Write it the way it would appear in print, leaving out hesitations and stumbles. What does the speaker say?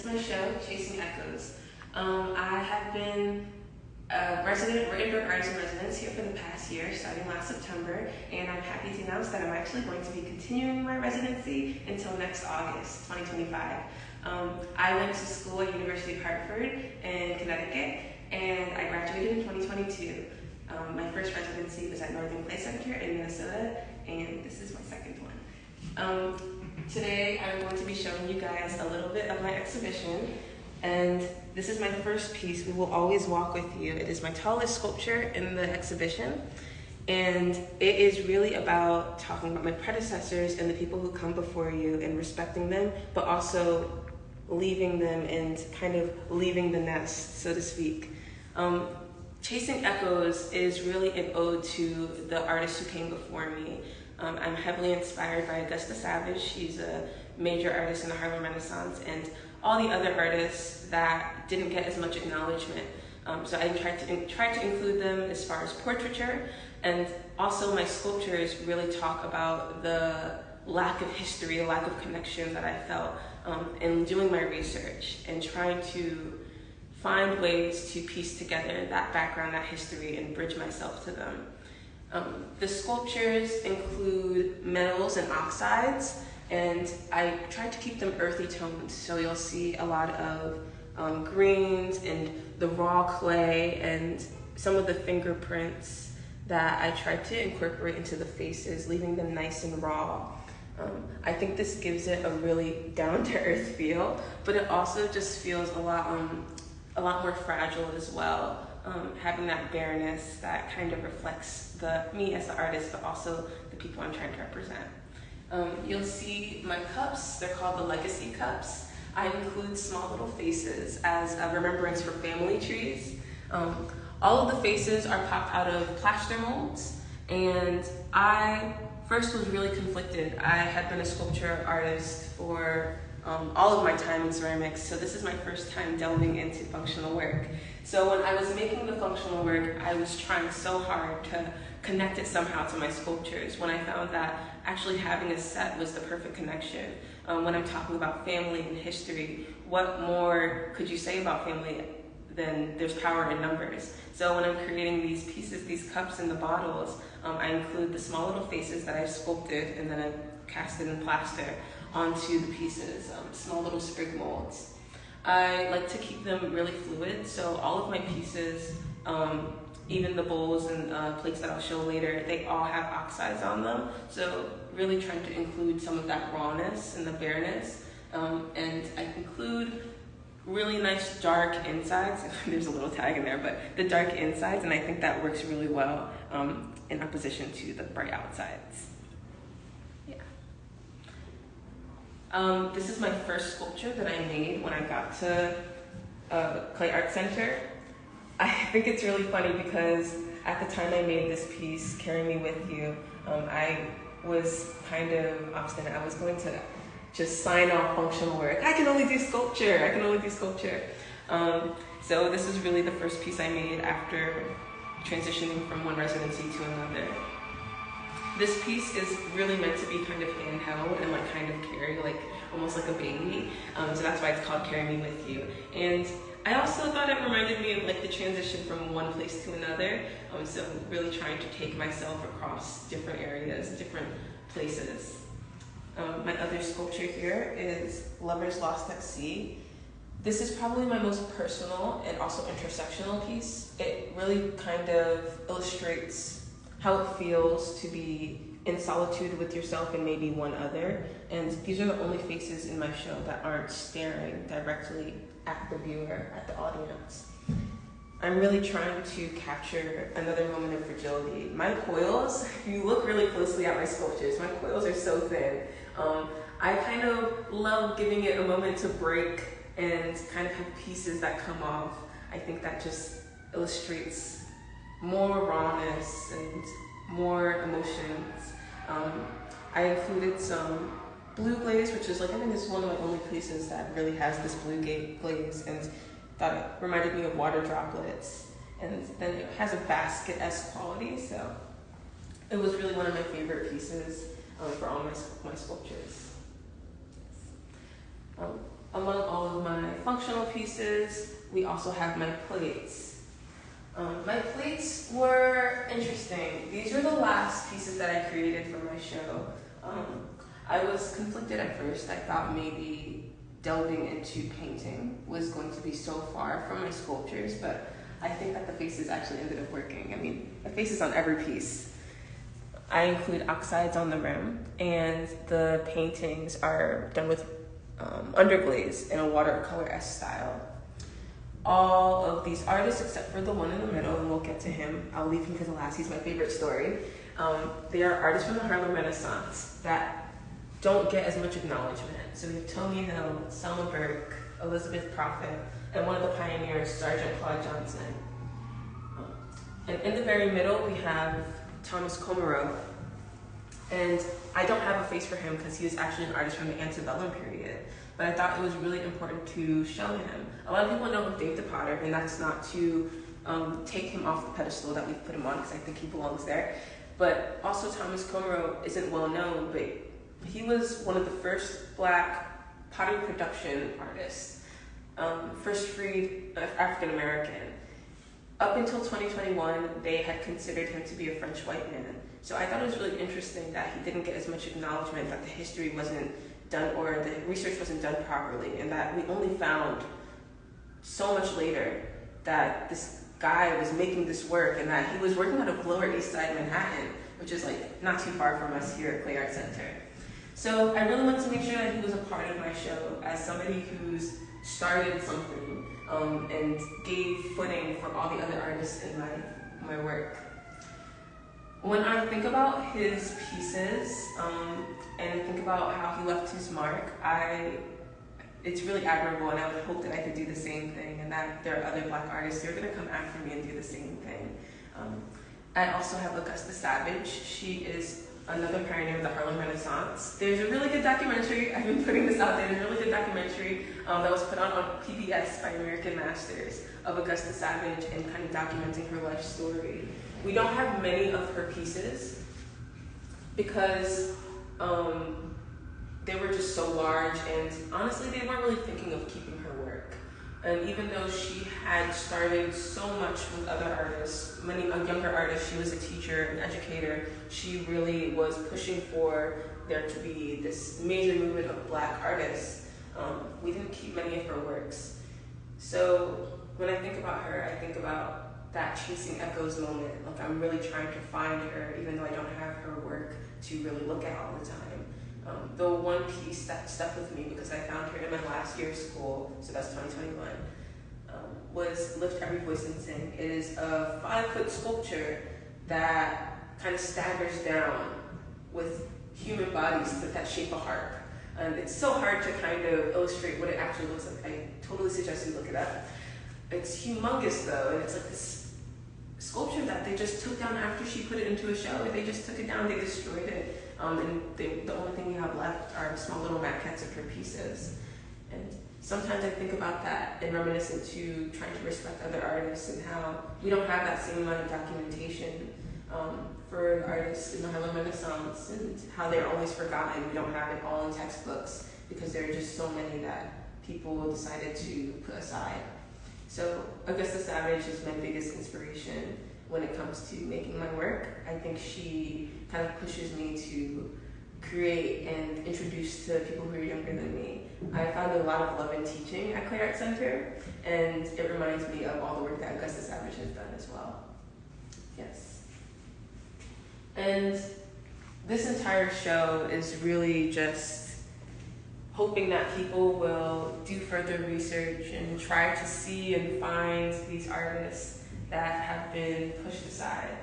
is my show, Chasing Echoes. I have been a resident, written artist in residence here for the past year, starting last September, and I'm happy to announce that I'm actually going to be continuing my residency until next August, 2025. I went to school at University of Hartford in Connecticut, and I graduated in 2022. My first residency was at Northern Play Center in Minnesota, and this is my second one. Today, I'm going to be showing you guys a little bit of my exhibition, and this is my first piece, We Will Always Walk With You. It is my tallest sculpture in the exhibition, and it is really about talking about my predecessors and the people who come before you and respecting them, but also leaving them and kind of leaving the nest, so to speak. Chasing Echoes is really an ode to the artists who came before me. I'm heavily inspired by Augusta Savage. She's a major artist in the Harlem Renaissance, and all the other artists that didn't get as much acknowledgement. So I tried to include them as far as portraiture, and also my sculptures really talk about the lack of history, the lack of connection that I felt in doing my research and trying to find ways to piece together that background, that history, and bridge myself to them. The sculptures include metals and oxides, and I tried to keep them earthy tones, so you'll see a lot of greens and the raw clay and some of the fingerprints that I tried to incorporate into the faces, leaving them nice and raw. I think this gives it a really down-to-earth feel, but it also just feels a lot more fragile as well, having that bareness that kind of reflects me as the artist, but also the people I'm trying to represent. You'll see my cups, they're called the legacy cups. I include small little faces as a remembrance for family trees. All of the faces are popped out of plaster molds, and I first was really conflicted. I had been a sculpture artist for all of my time in ceramics, so this is my first time delving into functional work. So when I was making the functional work, I was trying so hard to connect it somehow to my sculptures, when I found that actually having a set was the perfect connection. When I'm talking about family and history, what more could you say about family than there's power in numbers? So when I'm creating these pieces, these cups and the bottles, I include the small little faces that I've sculpted and then I've casted in plaster onto the pieces, small little sprig molds. I like to keep them really fluid, so all of my pieces, even the bowls and plates that I'll show later, they all have oxides on them, so really trying to include some of that rawness and the bareness, and I include really nice dark insides. There's a little tag in there, but the dark insides, and I think that works really well in opposition to the bright outsides. This is my first sculpture that I made when I got to Clay Art Center. I think it's really funny because at the time I made this piece, Carry Me With You, I was kind of obstinate. I was going to just sign off functional work. I can only do sculpture, I can only do sculpture. So this is really the first piece I made after transitioning from one residency to another. This piece is really meant to be kind of handheld and like kind of carry, like almost like a baby. So that's why it's called Carry Me With You. And I also thought it reminded me of like the transition from one place to another. So really trying to take myself across different areas, different places. My other sculpture here is Lovers Lost at Sea. This is probably my most personal and also intersectional piece. It really kind of illustrates how it feels to be in solitude with yourself and maybe one other. And these are the only faces in my show that aren't staring directly at the viewer, at the audience. I'm really trying to capture another moment of fragility. My coils, if you look really closely at my sculptures, my coils are so thin. I kind of love giving it a moment to break and kind of have pieces that come off. I think that just illustrates more rawness and more emotions. I included some blue glaze, which is like, I think this is one of my only pieces that really has this blue glaze, and thought it reminded me of water droplets. And then it has a basket-esque quality, so it was really one of my favorite pieces for all my sculptures. Among all of my functional pieces. We also have my plates. My plates were interesting. These were the last pieces that I created for my show. I was conflicted at first. I thought maybe delving into painting was going to be so far from my sculptures, but I think that the faces actually ended up working. I mean, the face is on every piece. I include oxides on the rim, and the paintings are done with underglaze in a watercolor-esque style. All of these artists, except for the one in the middle, and we'll get to him, I'll leave him for the last, he's my favorite story. They are artists from the Harlem Renaissance that don't get as much acknowledgement. So we have Tony Hill, Selma Burke, Elizabeth Prophet, and one of the pioneers, Sergeant Claude Johnson. And in the very middle, we have Thomas Comereau. And I don't have a face for him because he was actually an artist from the antebellum period. But I thought it was really important to show him. A lot of people know him Dave the Potter, and that's not to take him off the pedestal that we've put him on, because I think he belongs there. But also Thomas Comereau isn't well known, but he was one of the first Black pottery production artists, first freed African American. Up until 2021, they had considered him to be a French white man. So I thought it was really interesting that he didn't get as much acknowledgement, that the history wasn't done, or the research wasn't done properly, and that we only found so much later that this guy was making this work, and that he was working out of Lower East Side Manhattan, which is like not too far from us here at Clay Art Center. So I really wanted to make sure that he was a part of my show as somebody who's started something and gave footing for all the other artists in my work. When I think about his pieces and think about how he left his mark, it's really admirable, and I would hope that I could do the same thing, and that there are other Black artists who are going to come after me and do the same thing. I also have Augusta Savage. She is another pioneer of the Harlem Renaissance. There's a really good documentary, I've been putting this out there, there's a really good documentary that was put on PBS by American Masters of Augusta Savage, and kind of documenting her life story. We don't have many of her pieces because they were just so large, and honestly they weren't really thinking of keeping her work. And even though she had started so much with other artists, many younger artists, she was a teacher, an educator, she really was pushing for there to be this major movement of Black artists. We didn't keep many of her works. So when I think about her, I think about that chasing echoes moment. Like, I'm really trying to find her, even though I don't have her work to really look at all the time. The one piece that stuck with me, because I found her in my last year of school, so that's 2021, was Lift Every Voice and Sing. It is a 5-foot sculpture that kind of staggers down with human bodies that shape a harp. And it's so hard to kind of illustrate what it actually looks like. I totally suggest you look it up. It's humongous though, and it's like this sculpture that they just took down after she put it into a show. They just took it down, they destroyed it. And the only thing we have left are small little maquettes of her pieces. And sometimes I think about that and reminiscent to trying to respect other artists, and how we don't have that same amount of documentation for artists in the Harlem Renaissance, and how they're always forgotten. We don't have it all in textbooks because there are just so many that people decided to put aside. So Augusta Savage is my biggest inspiration when it comes to making my work. I think she kind of pushes me to create and introduce to people who are younger than me. I found a lot of love in teaching at Clay Art Center, and it reminds me of all the work that Augusta Savage has done as well. Yes. And this entire show is really just hoping that people will do further research and try to see and find these artists that have been pushed aside.